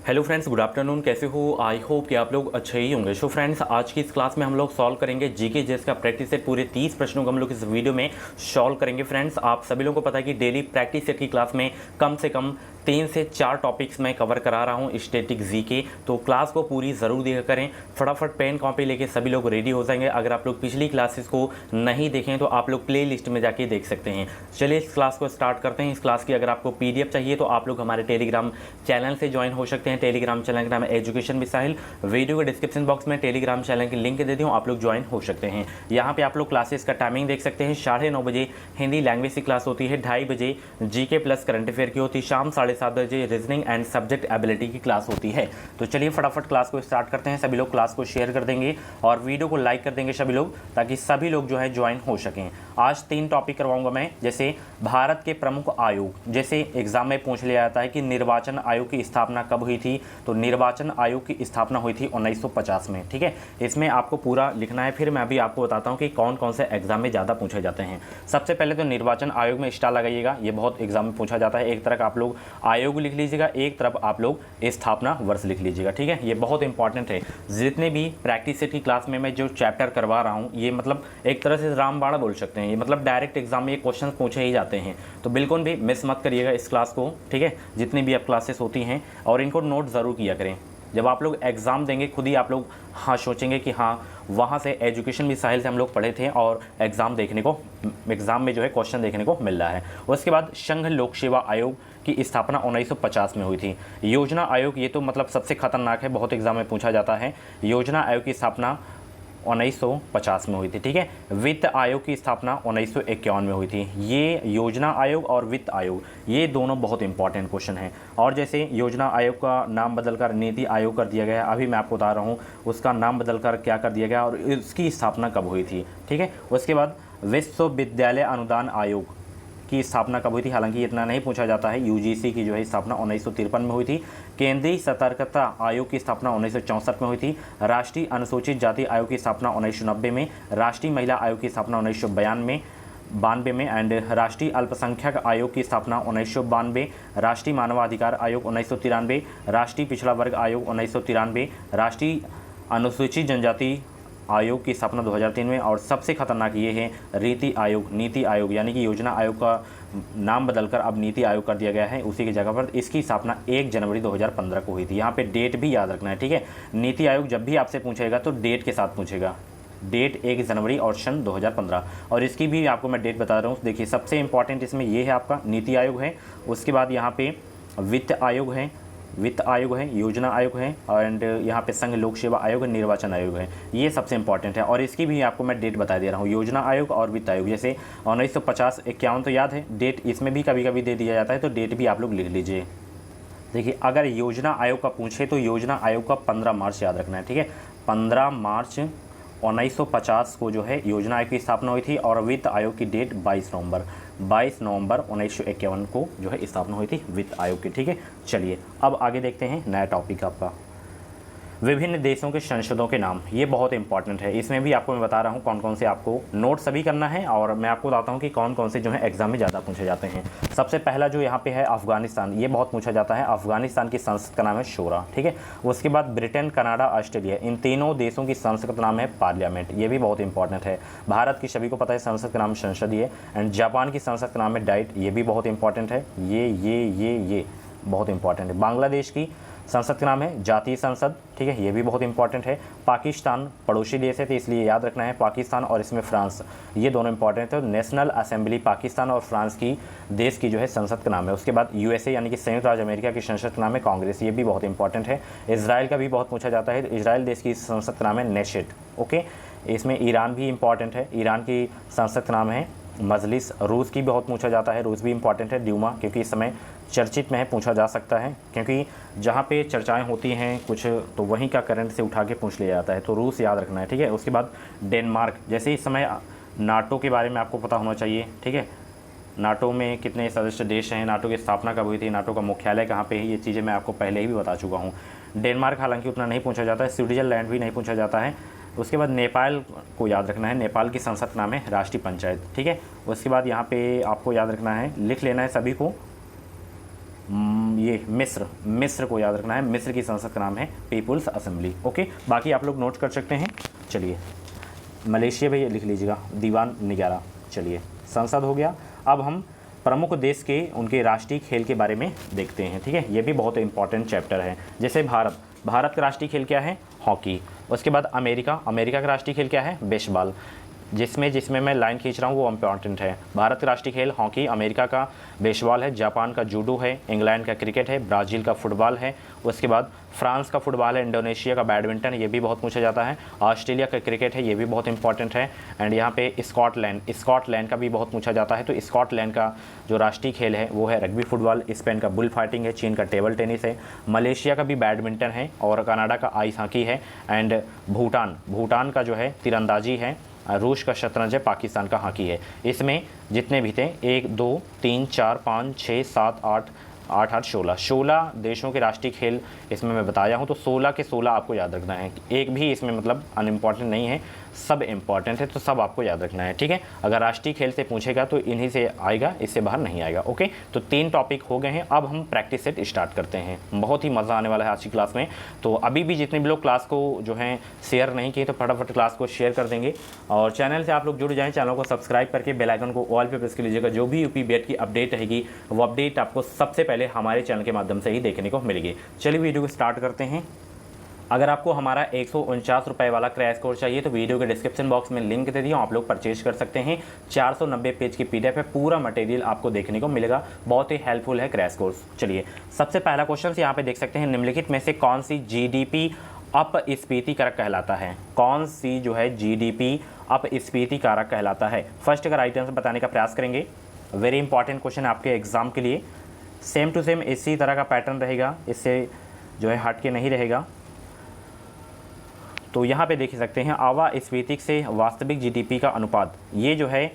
Hello friends, good afternoon. कैसे हो? I hope कि आप लोग अच्छे ही होंगे। सो फ्रेंड्स, आज की इस क्लास में हम लोग सॉल्व करेंगे जीके जेस का प्रैक्टिस सेट। पूरे 30 प्रश्नों को हम लोग इस वीडियो में सॉल्व करेंगे। फ्रेंड्स, आप सभी लोगों को पता है कि डेली प्रैक्टिस सेट की क्लास में कम से कम 3 से 4 टॉपिक्स मैं कवर करा रहा हूँ स्टैटिक जीके। तो क्लास को पूरी ज़रूर देखा करें। फटाफट पेन कॉपी लेके सभी लोग रेडी हो जाएंगे। अगर आप लोग पिछली क्लासेस को नहीं देखें तो आप लोग प्ले लिस्ट में जाके देख सकते हैं। चलिए इस क्लास को स्टार्ट करते हैं। इस क्लास की अगर आपको PDF चाहिए तो आप लोग हमारे टेलीग्राम चैनल से ज्वाइन हो सकते हैं। टेलीग्राम चैनल का नाम है एजुकेशन मिसाइल। वीडियो के डिस्क्रिप्शन बॉक्स में टेलीग्राम चैनल की लिंक दे दी हूँ, आप लोग ज्वाइन हो सकते हैं। यहाँ पे आप लोग क्लासेस का टाइमिंग देख सकते हैं। 9:30 बजे हिंदी लैंग्वेज की क्लास होती है, 2:30 बजे जीके प्लस करंट अफेयर की होती है, शाम 7:30 बजे रीजनिंग एंड सब्जेक्ट एबिलिटी की क्लास होती है। तो चलिए फटाफट क्लास को स्टार्ट करते हैं। सभी लोग क्लास को शेयर कर देंगे और वीडियो को लाइक कर देंगे सभी लोग, ताकि सभी लोग जो है ज्वाइन हो सकें। आज 3 टॉपिक करवाऊंगा मैं, जैसे भारत के प्रमुख आयोग। जैसे एग्जाम में पूछ लिया जाता है कि निर्वाचन आयोग की स्थापना कब हुई थी, तो निर्वाचन आयोग की स्थापना हुई थी 1950 में। ठीक है, इसमें आपको पूरा लिखना है। फिर मैं अभी आपको बताता हूँ कि कौन कौन से एग्जाम में ज़्यादा पूछे जाते हैं। सबसे पहले तो निर्वाचन आयोग में स्टार लगाइएगा, ये बहुत एग्जाम में पूछा जाता है। एक तरफ आप लोग आयोग लिख लीजिएगा, एक तरफ आप लोग स्थापना वर्ष लिख लीजिएगा। ठीक है, ये बहुत इंपॉर्टेंट है। जितने भी प्रैक्टिस सेट की क्लास में मैं जो चैप्टर करवा रहा हूँ, ये मतलब एक तरह से रामबाण बोल सकते हैं। ये मतलब डायरेक्ट एग्जाम में ये क्वेश्चन पूछे ही जाते हैं, तो बिल्कुल भी मिस मत करिएगा इस क्लास को। ठीक है, जितनी भी अब क्लासेस होती हैं, और इनको नोट ज़रूर किया करें। जब आप लोग एग्ज़ाम देंगे खुद ही आप लोग सोचेंगे कि हाँ, वहाँ से एजुकेशन मिसाइल से हम लोग पढ़े थे और एग्ज़ाम में जो है क्वेश्चन देखने को मिल रहा है। उसके बाद संघ लोक सेवा आयोग की स्थापना 1950 में हुई थी। योजना आयोग, ये तो मतलब सबसे खतरनाक है, बहुत एग्जाम में पूछा जाता है। योजना आयोग की स्थापना 1950 में हुई थी। ठीक है, वित्त आयोग की स्थापना 1951 में हुई थी। ये योजना आयोग और वित्त आयोग, ये दोनों बहुत इंपॉर्टेंट क्वेश्चन हैं। और जैसे योजना आयोग का नाम बदलकर नीति आयोग कर दिया गया है, अभी मैं आपको बता रहा हूँ उसका नाम बदलकर क्या कर दिया गया और इसकी स्थापना कब हुई थी। ठीक है, उसके बाद विश्वविद्यालय अनुदान आयोग की स्थापना कब हुई थी, हालांकि इतना नहीं पूछा जाता है। UGC की जो है स्थापना 1953 में हुई थी। केंद्रीय सतर्कता आयोग की स्थापना 1964 में हुई थी। राष्ट्रीय अनुसूचित जाति आयोग की स्थापना 1990 में। राष्ट्रीय महिला आयोग की स्थापना 1992 में एंड राष्ट्रीय अल्पसंख्यक आयोग की स्थापना 1992। राष्ट्रीय मानवाधिकार आयोग 1993। राष्ट्रीय पिछड़ा वर्ग आयोग 1993। राष्ट्रीय अनुसूचित जनजाति आयोग की स्थापना 2003 में। और सबसे खतरनाक ये है नीति आयोग, यानी कि योजना आयोग का नाम बदलकर अब नीति आयोग कर दिया गया है उसी की जगह पर। इसकी स्थापना 1 जनवरी 2015 को हुई थी। यहाँ पे डेट भी याद रखना है। ठीक है, नीति आयोग जब भी आपसे पूछेगा तो डेट के साथ पूछेगा, डेट 1 जनवरी और सन 2015। और इसकी भी आपको मैं डेट बता रहा हूँ। देखिए, सबसे इंपॉर्टेंट इसमें ये है, आपका नीति आयोग है, उसके बाद यहाँ पे वित्त आयोग है, योजना आयोग है, एंड यहाँ पे संघ लोक सेवा आयोग है, निर्वाचन आयोग है। ये सबसे इंपॉर्टेंट है। और इसकी भी आपको मैं डेट बता दे रहा हूँ, योजना आयोग और वित्त आयोग। जैसे 1950 51 तो याद है, डेट इसमें भी कभी कभी दे दिया जाता है, तो डेट भी आप लोग लिख लीजिए। देखिए, अगर योजना आयोग का पूछे तो योजना आयोग का 15 मार्च याद रखना है। ठीक है, 15 मार्च 1950 को जो है योजना आयोग की स्थापना हुई थी। और वित्त आयोग की डेट 22 नवंबर 1951 को जो है स्थापना हुई थी वित्त आयोग की। ठीक है, चलिए अब आगे देखते हैं नया टॉपिक आपका, विभिन्न देशों के संसदों के नाम। ये बहुत इंपॉर्टेंट है। इसमें भी आपको मैं बता रहा हूँ कौन कौन से आपको नोट सभी करना है, और मैं आपको बताता हूँ कि कौन कौन से जो है एग्जाम में ज़्यादा पूछे जाते हैं। सबसे पहला जो यहाँ पे है अफगानिस्तान, ये बहुत पूछा जाता है। अफगानिस्तान की संसद का नाम है शोरा। ठीक है, उसके बाद ब्रिटेन, कनाडा, ऑस्ट्रेलिया, इन तीनों देशों की संसद का नाम है पार्लियामेंट। ये भी बहुत इंपॉर्टेंट है। भारत की सभी को पता है संसद का नाम संसद ही है। एंड जापान की संसद का नाम है डाइट, ये भी बहुत इंपॉर्टेंट है। ये बहुत इंपॉर्टेंट है। बांग्लादेश की संसद का नाम है जातीय संसद। ठीक है, ये भी बहुत इंपॉर्टेंट है। पाकिस्तान पड़ोसी देश है, तो इसलिए याद रखना है पाकिस्तान, और इसमें फ्रांस, ये दोनों इंपॉर्टेंट है। नेशनल असेंबली पाकिस्तान और फ्रांस की देश की जो है संसद का नाम है। उसके बाद USA यानी कि संयुक्त राज्य अमेरिका की संसद का नाम है कांग्रेस, ये भी बहुत इंपॉर्टेंट है। इसराइल का भी बहुत पूछा जाता है, इसराइल देश की संसद का नाम है नेशेट। ओके, इसमें ईरान भी इंपॉर्टेंट है, ईरान की संसद का नाम है मजलिस। रूस की बहुत पूछा जाता है, रूस भी इंपॉर्टेंट है, ड्यूमा, क्योंकि इस समय चर्चित में है, पूछा जा सकता है, क्योंकि जहाँ पे चर्चाएं होती हैं कुछ तो वहीं का करंट से उठा के पूछ लिया जाता है, तो रूस याद रखना है। ठीक है, उसके बाद डेनमार्क, जैसे इस समय नाटो के बारे में आपको पता होना चाहिए। ठीक है, नाटो में कितने सदस्य देश हैं, नाटो की स्थापना कब हुई थी, नाटो का मुख्यालय कहाँ पे है, ये चीज़ें मैं आपको पहले ही भी बता चुका हूँ। डेनमार्क हालांकि उतना नहीं पूछा जाता है, स्विट्जरलैंड भी नहीं पूछा जाता है। उसके बाद नेपाल को याद रखना है, नेपाल की संसद का नाम है राष्ट्रीय पंचायत। ठीक है, उसके बाद यहाँ पे आपको याद रखना है, लिख लेना है सभी को, ये मिस्र को याद रखना है। मिस्र की संसद का नाम है पीपुल्स असेंबली। ओके, बाकी आप लोग नोट कर सकते हैं। चलिए, मलेशिया भी लिख लीजिएगा, दीवान निगारा। चलिए, संसद हो गया। अब हम प्रमुख देश के उनके राष्ट्रीय खेल के बारे में देखते हैं। ठीक है, ये भी बहुत इंपॉर्टेंट चैप्टर है। जैसे भारत का राष्ट्रीय खेल क्या है? हॉकी। उसके बाद अमेरिका का राष्ट्रीय खेल क्या है? बेसबॉल। जिसमें मैं लाइन खींच रहा हूँ वो इम्पॉर्टेंट है। भारत का राष्ट्रीय खेल हॉकी, अमेरिका का बेसबॉल है, जापान का जूडो है, इंग्लैंड का क्रिकेट है, ब्राज़ील का फुटबॉल है, उसके बाद फ्रांस का फुटबॉल है, इंडोनेशिया का बैडमिंटन, ये भी बहुत पूछा जाता है, ऑस्ट्रेलिया का क्रिकेट है, ये भी बहुत इंपॉर्टेंट है। एंड यहाँ पे स्कॉटलैंड का भी बहुत पूछा जाता है। तो स्कॉटलैंड का जो राष्ट्रीय खेल है वो है रग्बी फुटबॉल, स्पेन का बुल फाइटिंग है, चीन का टेबल टेनिस है, मलेशिया का भी बैडमिंटन है और कनाडा का आइस हॉकी है। एंड भूटान का जो है तीरंदाजी है, रूस का शतरंज है, पाकिस्तान का हॉकी है। इसमें जितने भी थे 1 2 3 4 5 6 7 8 16 देशों के राष्ट्रीय खेल इसमें मैं बताया हूँ। तो 16 के 16 आपको याद रखना है। एक भी इसमें मतलब अनइम्पॉर्टेंट नहीं है, सब इम्पॉर्टेंट है, तो सब आपको याद रखना है। ठीक है, अगर राष्ट्रीय खेल से पूछेगा तो इन्हीं से आएगा, इससे बाहर नहीं आएगा। ओके, तो 3 टॉपिक हो गए हैं। अब हम प्रैक्टिस सेट स्टार्ट करते हैं। बहुत ही मज़ा आने वाला है आज की क्लास में। तो अभी भी जितने भी लोग क्लास को जो है शेयर नहीं किए तो फटाफट क्लास को शेयर कर देंगे और चैनल से आप लोग जुड़ जाएँ। चैनल को सब्सक्राइब करके बेल आइकन को ऑल पे प्रेस कर लीजिएगा। जो भी यूपी बीएड की अपडेट रहेगी वो अपडेट आपको सबसे पहले हमारे चैनल के माध्यम से ही देखने को मिलेगी। चलिए वीडियो को स्टार्ट करते हैं। अगर आपको हमारा 149 रुपये वाला क्रैश कोर्स चाहिए तो वीडियो के डिस्क्रिप्शन बॉक्स में लिंक दे दिया, आप लोग परचेज कर सकते हैं। 490 पेज की पीडीएफ है, पूरा मटेरियल आपको देखने को मिलेगा। बहुत ही हेल्पफुल है क्रैश कोर्स। चलिए, सबसे पहला क्वेश्चन यहाँ पे देख सकते हैं, निम्नलिखित में से कौन सी जीडीपी अपस्फीति कारक कहलाता है? कौन सी जो है जीडीपी अपस्फीति कारक कहलाता है? फर्स्ट का राइट आंसर बताने का प्रयास करेंगे। वेरी इंपॉर्टेंट क्वेश्चन है आपके एग्जाम के लिए। सेम टू सेम इसी तरह का पैटर्न रहेगा, इससे जो है हट के नहीं रहेगा। तो यहाँ पे देख सकते हैं अवास्फीति से वास्तविक जीडीपी का अनुपात, ये जो है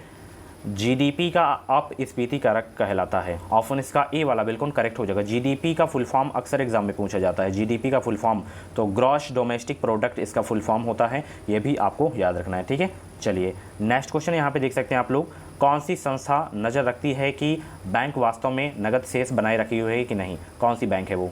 जीडीपी का अपस्फीति कारक कहलाता है। ऑप्शन इसका ए वाला बिल्कुल करेक्ट हो जाएगा। जीडीपी का फुल फॉर्म अक्सर एग्जाम में पूछा जाता है। जीडीपी का फुल फॉर्म तो ग्रॉस डोमेस्टिक प्रोडक्ट इसका फुल फॉर्म होता है, ये भी आपको याद रखना है। ठीक है, चलिए नेक्स्ट क्वेश्चन यहाँ पे देख सकते हैं आप लोग, कौन सी संस्था नज़र रखती है कि बैंक वास्तव में नगद शेष बनाए रखी हुई है कि नहीं? कौन सी बैंक है वो?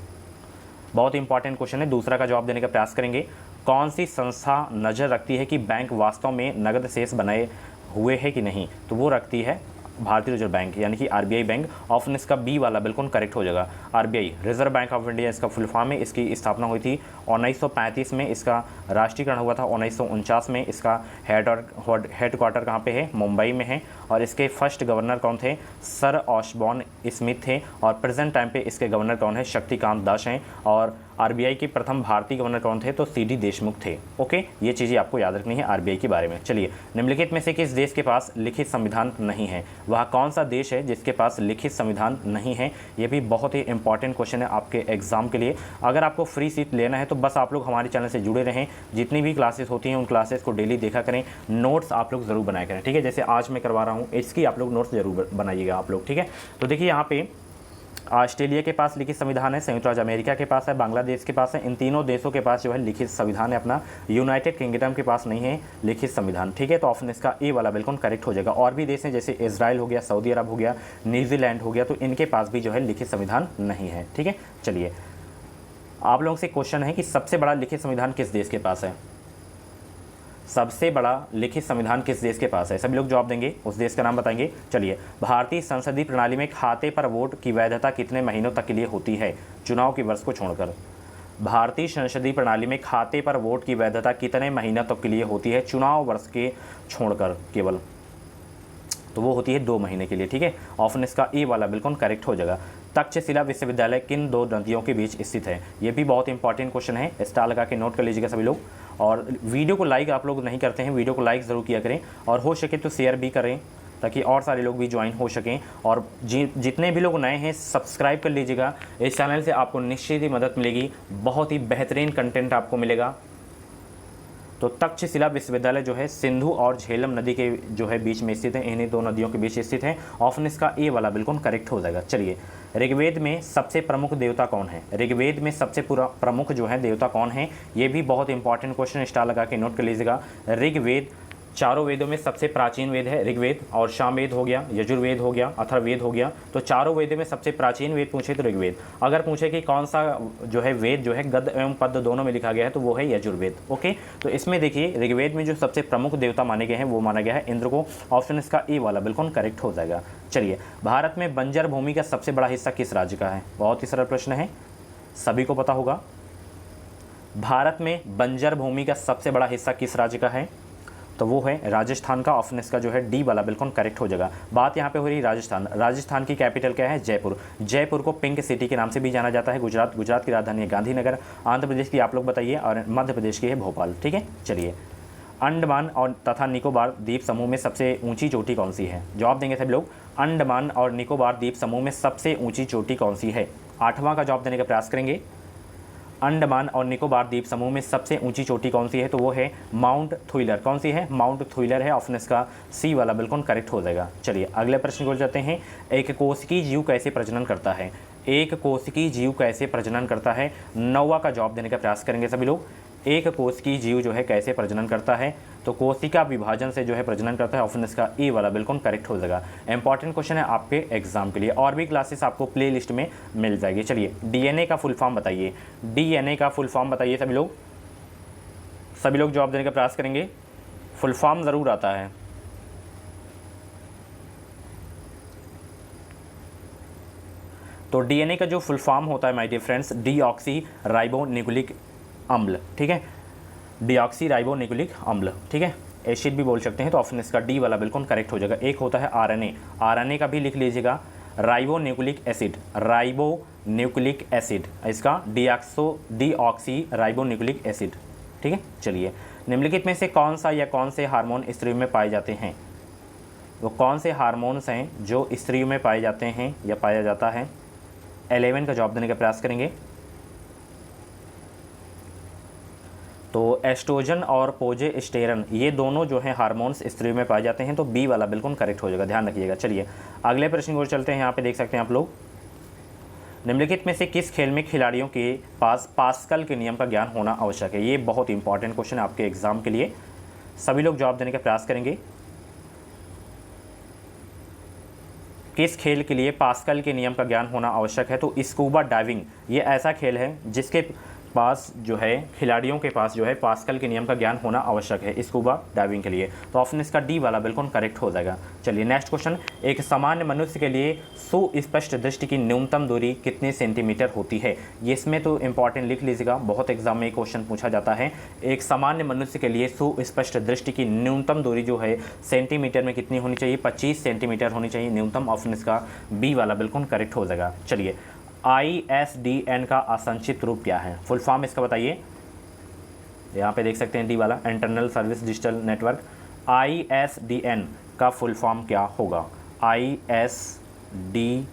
बहुत इंपॉर्टेंट क्वेश्चन है। दूसरा का जवाब देने का प्रयास करेंगे। कौन सी संस्था नज़र रखती है कि बैंक वास्तव में नगद शेष बनाए हुए है कि नहीं? तो वो रखती है भारतीय रिजर्व बैंक, यानी कि आरबीआई बैंक। ऑप्शन इसका बी वाला बिल्कुल करेक्ट हो जाएगा। RBI reserve bank of India इसका फुल फॉर्म है। इसकी स्थापना हुई थी 1935 में, इसका राष्ट्रीयकरण हुआ था 1949 में। इसका हेड क्वार्टर कहाँ पे है? मुंबई में है। और इसके फर्स्ट गवर्नर कौन थे? सर ऑशबॉर्न स्मिथ थे। और प्रेजेंट टाइम पे इसके गवर्नर कौन है? शक्तिकांत दास हैं। और आरबीआई के प्रथम भारतीय गवर्नर कौन थे? तो सीडी देशमुख थे। ओके, ये चीज़ें आपको याद रखनी है आरबीआई के बारे में। चलिए, निम्नलिखित में से किस देश के पास लिखित संविधान नहीं है? वह कौन सा देश है जिसके पास लिखित संविधान नहीं है? ये भी बहुत ही इंपॉर्टेंट क्वेश्चन है आपके एग्जाम के लिए। अगर आपको फ्री सीट लेना है तो बस आप लोग हमारे चैनल से जुड़े रहें। जितनी भी क्लासेस होती हैं उन क्लासेस को डेली देखा करें, नोट्स आप लोग ज़रूर बनाया करें। ठीक है, जैसे आज मैं करवा रहा हूँ, इसकी आप लोग नोट्स जरूर बनाइएगा आप लोग। ठीक है, तो देखिए यहाँ पे ऑस्ट्रेलिया के पास लिखित संविधान है, संयुक्त राज्य अमेरिका के पास है, बांग्लादेश के पास है। इन तीनों देशों के पास जो है लिखित संविधान है अपना। यूनाइटेड किंगडम के पास नहीं है लिखित संविधान। ठीक है, तो ऑप्शन इसका ए वाला बिल्कुल करेक्ट हो जाएगा। और भी देश हैं जैसे इजराइल हो गया, सऊदी अरब हो गया, न्यूजीलैंड हो गया, तो इनके पास भी जो है लिखित संविधान नहीं है। ठीक है, चलिए आप लोगों से क्वेश्चन है कि सबसे बड़ा लिखित संविधान किस देश के पास है? सबसे बड़ा लिखित संविधान किस देश के पास है? सभी लोग जवाब देंगे, उस देश का नाम बताएंगे। चलिए, भारतीय संसदीय प्रणाली में खाते पर वोट की वैधता कितने महीनों तक के लिए होती है चुनाव के वर्ष को छोड़कर? भारतीय संसदीय प्रणाली में खाते पर वोट की वैधता कितने महीनों तक के लिए होती है चुनाव वर्ष के छोड़कर केवल? तो वो होती है 2 महीने के लिए। ठीक है, ऑप्शन इसका ए वाला बिल्कुल करेक्ट हो जाएगा। तक्षशिला विश्वविद्यालय किन 2 नदियों के बीच स्थित है? ये भी बहुत इंपॉर्टेंट क्वेश्चन है, स्टार लगा के नोट कर लीजिएगा सभी लोग। और वीडियो को लाइक आप लोग नहीं करते हैं, वीडियो को लाइक ज़रूर किया करें और हो सके तो शेयर भी करें ताकि और सारे लोग भी ज्वाइन हो सकें। और जितने भी लोग नए हैं सब्सक्राइब कर लीजिएगा। इस चैनल से आपको निश्चित ही मदद मिलेगी, बहुत ही बेहतरीन कंटेंट आपको मिलेगा। तो तक्षशिला विश्वविद्यालय जो है सिंधु और झेलम नदी के जो है बीच में स्थित है, इन्हीं 2 नदियों के बीच स्थित है। ऑप्शन इसका ए वाला बिल्कुल करेक्ट हो जाएगा। चलिए, ऋग्वेद में सबसे प्रमुख देवता कौन है? ऋग्वेद में सबसे प्रमुख जो है देवता कौन है? ये भी बहुत इंपॉर्टेंट क्वेश्चन, स्टार लगा के नोट कर लीजिएगा। ऋग्वेद चारों वेदों में सबसे प्राचीन वेद है ऋग्वेद, और सामवेद हो गया, यजुर्वेद हो गया, अथर्ववेद हो गया। तो चारों वेदों में सबसे प्राचीन वेद पूछे तो ऋग्वेद। अगर पूछे कि कौन सा जो है वेद जो है गद्य एवं पद्य दोनों में लिखा गया है तो वो है यजुर्वेद। ओके, तो इसमें देखिए ऋग्वेद में जो सबसे प्रमुख देवता माने गए हैं वो माना गया है इंद्र को। ऑप्शन इसका ए वाला बिल्कुल करेक्ट हो जाएगा। चलिए, भारत में बंजर भूमि का सबसे बड़ा हिस्सा किस राज्य का है? बहुत ही सरल प्रश्न है, सभी को पता होगा। भारत में बंजर भूमि का सबसे बड़ा हिस्सा किस राज्य का है? तो वो है राजस्थान का। ऑप्शन इसका जो है डी वाला बिल्कुल करेक्ट हो जाएगा। बात यहाँ पे हो रही राजस्थान। राजस्थान की कैपिटल क्या है? जयपुर। जयपुर को पिंक सिटी के नाम से भी जाना जाता है। गुजरात की राजधानी है गांधीनगर। आंध्र प्रदेश की आप लोग बताइए, और मध्य प्रदेश की है भोपाल। ठीक है, चलिए, अंडमान और तथा निकोबार द्वीप समूह में सबसे ऊंची चोटी कौन सी है? जवाब देंगे सभी लोग। अंडमान और निकोबार द्वीप समूह में सबसे ऊंची चोटी कौन सी है? 8वां का जवाब देने का प्रयास करेंगे। अंडमान और निकोबार द्वीप समूह में सबसे ऊंची चोटी कौन सी है? तो वो है माउंट थुइलर। कौन सी है? माउंट थुइलर है। ऑप्शन इसका सी वाला बिल्कुल करेक्ट हो जाएगा। चलिए, अगले प्रश्न को जाते हैं। एक कोशिकी जीव कैसे प्रजनन करता है? एक कोशिकी जीव कैसे प्रजनन करता है? 9वां का जवाब देने का प्रयास करेंगे सभी लोग। एक कोशिकी जीव जो है कैसे प्रजनन करता है? तो कोशिका विभाजन से जो है प्रजनन करता है। ऑप्शन इसका ए वाला बिल्कुल करेक्ट हो जाएगा। इंपॉर्टेंट क्वेश्चन है आपके एग्जाम के लिए, और भी क्लासेस आपको प्ले लिस्ट में मिल जाएगी। चलिए, डीएनए का फुल फॉर्म बताइए। डीएनए का फुल फॉर्म बताइए सभी लोग। सभी लोग जवाब देने का प्रयास करेंगे। फुल फॉर्म ज़रूर आता है। तो डीएनए का जो फुल फॉर्म होता है my dear friends, deoxyribonucleic अम्ल। ठीक है, डीऑक्सी राइबो न्यूक्लिक अम्ल। ठीक है, एसिड भी बोल सकते हैं। तो ऑप्शन इसका डी वाला बिल्कुल करेक्ट हो जाएगा। एक होता है आरएनए, आरएनए का भी लिख लीजिएगा, ribo nucleic acid. Ribo nucleic acid, इसका डीऑक्सी राइबो न्यूक्लिक एसिड। ठीक है, चलिए, निम्नलिखित में से कौन सा या कौन से हार्मोन स्त्रियों में पाए जाते हैं? वो कौन से हार्मोन्स हैं जो स्त्रियों में पाए जाते हैं या पाया जाता है? 11 का जवाब देने का प्रयास करेंगे। तो एस्ट्रोजन और प्रोजेस्टेरन, ये दोनों जो हैं हार्मोन्स स्त्रियों में पाए जाते हैं। तो बी वाला बिल्कुल करेक्ट हो जाएगा, ध्यान रखिएगा। चलिए, अगले प्रश्न को चलते हैं। यहाँ पे देख सकते हैं आप लोग, निम्नलिखित में से किस खेल में खिलाड़ियों के पास पास्कल के नियम का ज्ञान होना आवश्यक है? ये बहुत इंपॉर्टेंट क्वेश्चन है आपके एग्जाम के लिए, सभी लोग जवाब देने का प्रयास करेंगे। किस खेल के लिए पास्कल के नियम का ज्ञान होना आवश्यक है? तो स्कूबा डाइविंग, ये ऐसा खेल है जिसके पास जो है खिलाड़ियों के पास जो है पास्कल के नियम का ज्ञान होना आवश्यक है स्कूबा डाइविंग के लिए। तो ऑप्शन इसका डी वाला बिल्कुल करेक्ट हो जाएगा। चलिए, नेक्स्ट क्वेश्चन। एक सामान्य मनुष्य के लिए सुस्पष्ट दृष्टि की न्यूनतम दूरी कितने सेंटीमीटर होती है? ये इसमें तो इंपॉर्टेंट लिख लीजिएगा, बहुत एग्जाम में क्वेश्चन पूछा जाता है। एक सामान्य मनुष्य के लिए सुस्पष्ट दृष्टि की न्यूनतम दूरी जो है सेंटीमीटर में कितनी होनी चाहिए? 25 सेंटीमीटर होनी चाहिए न्यूनतम। ऑप्शन इसका बी वाला बिल्कुल करेक्ट हो जाएगा। चलिए, ISDN का असंक्षिप्त रूप क्या है? फुल फॉर्म इसका बताइए। यहाँ पे देख सकते हैं डी वाला, internal service digital network. ISDN का फुल फॉर्म क्या होगा? ISDN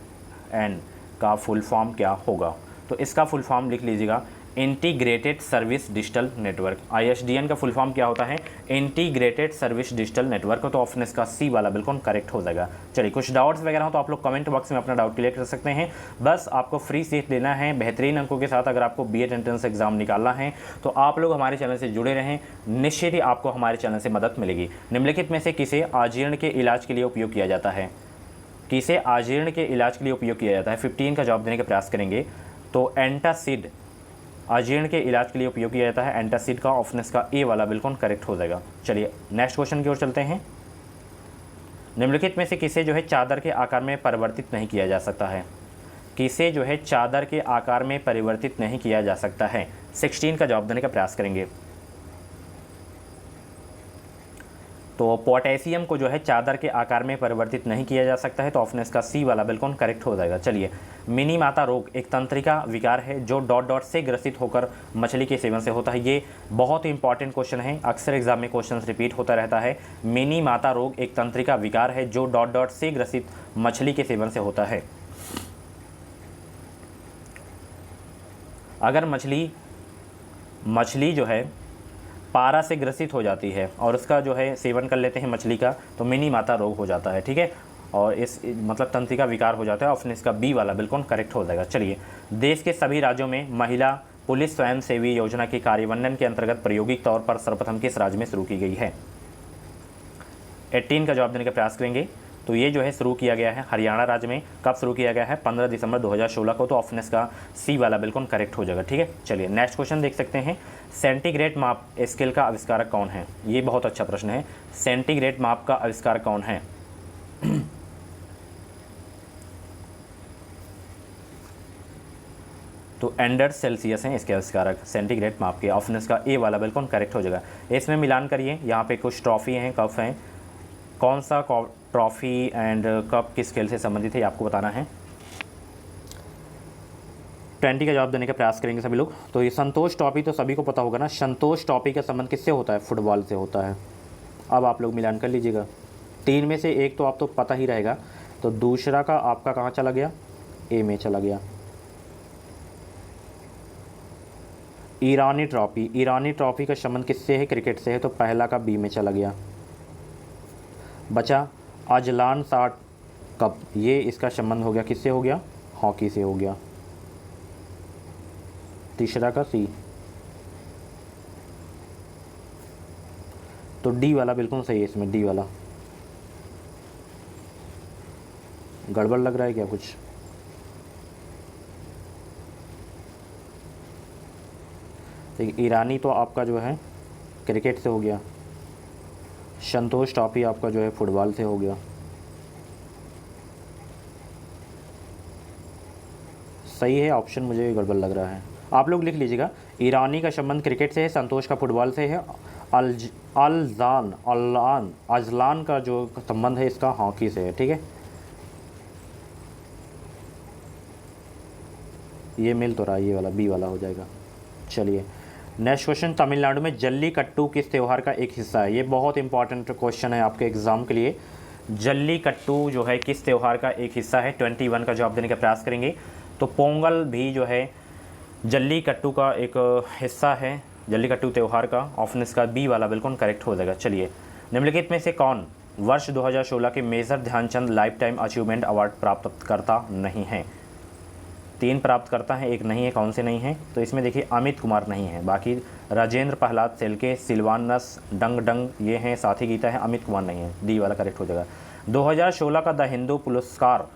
का फुल फॉर्म क्या होगा? तो इसका फुल फॉर्म लिख लीजिएगा, integrated service digital network. ISDN का फुल फॉर्म क्या होता है? Integrated service digital network. तो ऑप्शन इसका सी वाला बिल्कुल करेक्ट हो जाएगा। चलिए, कुछ डाउट्स वगैरह हो तो आप लोग कमेंट बॉक्स में अपना डाउट क्लियर कर सकते हैं। बस आपको फ्री सीट लेना है बेहतरीन अंकों के साथ। अगर आपको बीएड एंट्रेंस एग्जाम निकालना है तो आप लोग हमारे चैनल से जुड़े रहें, निश्चित ही आपको हमारे चैनल से मदद मिलेगी। निम्नलिखित में से किसे आजीर्ण के इलाज के लिए उपयोग किया जाता है? किसे आजीर्ण के इलाज के लिए उपयोग किया जाता है? 15 का जवाब देने का प्रयास करेंगे। तो एंटासिड आजीर्ण के इलाज के लिए उपयोग किया जाता है, एंटासिड का। ऑप्शन इसका ए वाला बिल्कुल करेक्ट हो जाएगा। चलिए, नेक्स्ट क्वेश्चन की ओर चलते हैं। निम्नलिखित में से किसे जो है चादर के आकार में परिवर्तित नहीं किया जा सकता है? किसे जो है चादर के आकार में परिवर्तित नहीं किया जा सकता है? 16 का जवाब देने का प्रयास करेंगे। तो पोटेशियम को जो है चादर के आकार में परिवर्तित नहीं किया जा सकता है। तो ऑप्शन इसका सी वाला बिल्कुल करेक्ट हो जाएगा। चलिए, मिनी माता रोग एक तंत्रिका विकार है जो डॉट डॉट से ग्रसित होकर मछली के सेवन से होता है। ये बहुत ही इंपॉर्टेंट क्वेश्चन है, अक्सर एग्जाम में क्वेश्चन रिपीट होता रहता है। मिनी माता रोग एक तंत्रिका विकार है जो डॉट डॉट से ग्रसित मछली के सेवन से होता है। अगर मछली जो है पारा से ग्रसित हो जाती है और उसका जो है सेवन कर लेते हैं मछली का, तो मिनी माता रोग हो जाता है। ठीक है, और इस मतलब तंत्रिका विकार हो जाता है। ऑप्शन इसका बी वाला बिल्कुल करेक्ट हो जाएगा। चलिए, देश के सभी राज्यों में महिला पुलिस स्वयंसेवी योजना के कार्यान्वयन के अंतर्गत प्रायोगिक तौर पर सर्वप्रथम किस राज्य में शुरू की गई है? 18 का जवाब देने का प्रयास करेंगे। तो ये जो है शुरू किया गया है हरियाणा राज्य में। कब शुरू किया गया है? 15 दिसंबर 2016 को। तो ऑप्शन इसका सी वाला बिल्कुल करेक्ट हो जाएगा। ठीक है, चलिए नेक्स्ट क्वेश्चन देख सकते हैं। सेंटीग्रेड माप स्केल का आविष्कारक कौन है? ये बहुत अच्छा प्रश्न है। सेंटीग्रेड माप का आविष्कारक कौन है? तो एंडर सेल्सियस हैं इसके आविष्कारक सेंटीग्रेड माप के। ऑप्शन इसका ए वाला बिल्कुल करेक्ट हो जाएगा। इसमें मिलान करिए, यहाँ पे कुछ ट्रॉफी हैं, कप हैं, कौन सा ट्रॉफी एंड कप किस खेल से संबंधित है ये आपको बताना है। 20 का जवाब देने का प्रयास करेंगे सभी लोग। तो ये संतोष ट्रॉफी तो सभी को पता होगा ना, संतोष ट्रॉफी का संबंध किससे होता है? फुटबॉल से होता है। अब आप लोग मिलान कर लीजिएगा, 3 में से एक तो आप तो पता ही रहेगा, तो दूसरा का आपका कहाँ चला गया? ए में चला गया। ईरानी ट्रॉफी, ईरानी ट्रॉफी का संबंध किससे है? क्रिकेट से है, तो पहला का बी में चला गया। बचा अजलान साठ कप, ये इसका संबंध हो गया, किससे हो गया? हॉकी से हो गया। तीसरा का सी, तो डी वाला बिल्कुल सही है इसमें, डी वाला। गड़बड़ लग रहा है क्या कुछ? ईरानी तो आपका जो है क्रिकेट से हो गया, संतोष ट्रॉफी आपका जो है फुटबॉल से हो गया। सही है ऑप्शन, मुझे गड़बड़ लग रहा है। आप लोग लिख लीजिएगा, ईरानी का संबंध क्रिकेट से है, संतोष का फुटबॉल से है, अजलान का जो संबंध है इसका हॉकी से है। ठीक है, ये मिल तो रहा है, ये वाला बी वाला हो जाएगा। चलिए नेक्स्ट क्वेश्चन, तमिलनाडु में जल्लीकट्टू किस त्यौहार का एक हिस्सा है? ये बहुत इंपॉर्टेंट क्वेश्चन है आपके एग्जाम के लिए। जल्लीकट्टू जो है किस त्यौहार का एक हिस्सा है? 21 का जवाब देने का प्रयास करेंगे। तो पोंगल भी जो है जल्लीकट्टू का एक हिस्सा है, जल्लीकट्टू त्यौहार का। ऑप्शन इसका बी वाला बिल्कुल करेक्ट हो जाएगा। चलिए, निम्नलिखित में से कौन वर्ष 2016 के major Dhyan Chand lifetime achievement award प्राप्त करता नहीं है? 3 प्राप्त करता है, एक नहीं है। कौन से नहीं है? तो इसमें देखिए अमित कुमार नहीं है, बाकी राजेंद्र प्रहलाद सेलके, सिल्वानस डंग डंग ये हैं, साथी गीता है, अमित कुमार नहीं है। डी वाला करेक्ट हो जाएगा। 2016 का द हिंदू पुरस्कार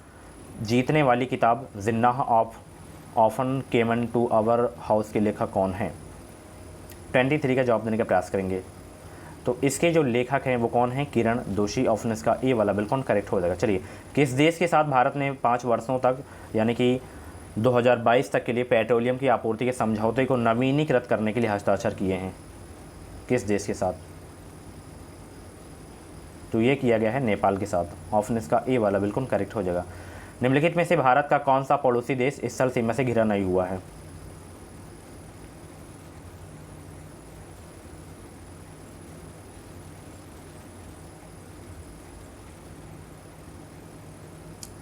जीतने वाली किताब जिन्नाह ऑफ ऑफन केमन टू आवर हाउस के लेखक कौन है? 23 का जवाब देने का प्रयास करेंगे। तो इसके जो लेखक हैं वो कौन हैं? किरण दोषी। ऑप्शन इसका ए वाला बिल्कुल करेक्ट हो जाएगा। चलिए, किस देश के साथ भारत ने 5 वर्षों तक यानी कि 2022 तक के लिए पेट्रोलियम की आपूर्ति के समझौते को नवीनीकृत करने के लिए हस्ताक्षर किए हैं? किस देश के साथ? तो ये किया गया है नेपाल के साथ। ऑप्शन इसका ए वाला बिल्कुल करेक्ट हो जाएगा। निम्नलिखित में से भारत का कौन सा पड़ोसी देश स्थल सीमा से घिरा नहीं हुआ है?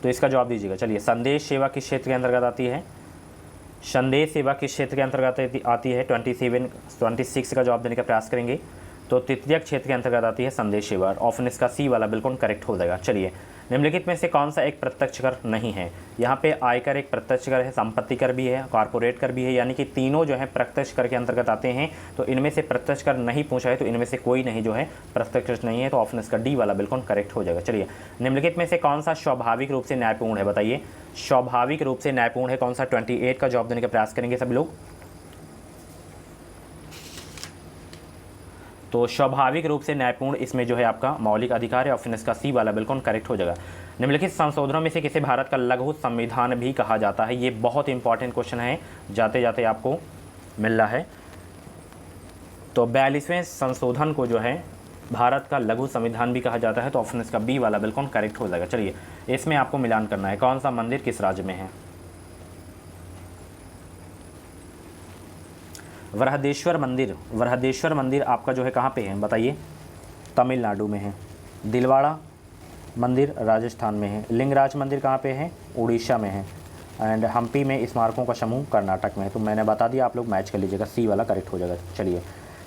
तो इसका जवाब दीजिएगा। चलिए, संदेश सेवा किस क्षेत्र के अंतर्गत आती है? संदेश सेवा किस क्षेत्र के अंतर्गत आती है? 26 का जवाब देने का प्रयास करेंगे। तो तृतीयक क्षेत्र के अंतर्गत आती है संदेश सेवा। ऑप्शन इसका सी वाला बिल्कुल करेक्ट हो जाएगा। चलिए, निम्नलिखित में से कौन सा एक प्रत्यक्ष कर नहीं है? यहाँ पे आयकर एक प्रत्यक्ष कर है, संपत्ति कर भी है, कॉर्पोरेट कर भी है, यानी कि तीनों जो है प्रत्यक्ष कर के अंतर्गत आते हैं। तो इनमें से प्रत्यक्ष कर नहीं पूछा है, तो इनमें से कोई नहीं जो है प्रत्यक्ष नहीं है। तो ऑप्शन इसका डी वाला बिल्कुल करेक्ट हो जाएगा। चलिए, निम्नलिखित में से कौन सा स्वाभाविक रूप से न्यायपूर्ण है? बताइए, स्वाभाविक रूप से न्यायपूर्ण है कौन सा? 28 का जवाब देने का प्रयास करेंगे सभी लोग। तो स्वाभाविक रूप से न्यायपूर्ण इसमें जो है आपका मौलिक अधिकार है। ऑप्शन इसका सी वाला बिल्कुल करेक्ट हो जाएगा। निम्नलिखित संशोधनों में से किसे भारत का लघु संविधान भी कहा जाता है? ये बहुत इंपॉर्टेंट क्वेश्चन है, जाते जाते आपको मिल रहा है। तो 42वें संशोधन को जो है भारत का लघु संविधान भी कहा जाता है। तो ऑप्शन इसका बी वाला बिल्कुल करेक्ट हो जाएगा। चलिए, इसमें आपको मिलान करना है, कौन सा मंदिर किस राज्य में है? वृहदेश्वर मंदिर, वृहदेश्वर मंदिर आपका जो है कहाँ पे है बताइए? तमिलनाडु में है। दिलवाड़ा मंदिर राजस्थान में है। लिंगराज मंदिर कहाँ पे है? उड़ीसा में है। एंड हम्पी में स्मारकों का समूह कर्नाटक में है। तो मैंने बता दिया, आप लोग मैच कर लीजिएगा, सी वाला करेक्ट हो जाएगा। चलिए,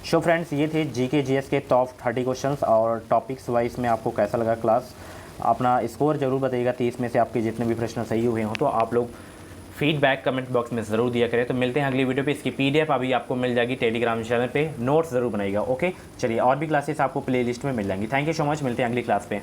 सो फ्रेंड्स, ये थे जीके जीएस के टॉप 30 क्वेश्चंस। और टॉपिक्स वाइज में आपको कैसा लगा क्लास? अपना स्कोर जरूर बताइएगा। 30 में से आपके जितने भी प्रश्न सही हुए हों तो आप लोग फीडबैक कमेंट बॉक्स में ज़रूर दिया करें। तो मिलते हैं अगली वीडियो पे। इसकी PDF अभी आपको मिल जाएगी टेलीग्राम चैनल पे, नोट्स ज़रूर बनाइएगा। ओके, चलिए और भी क्लासेस आपको प्लेलिस्ट में मिल जाएंगी। थैंक यू सो मच, मिलते हैं अगली क्लास पे।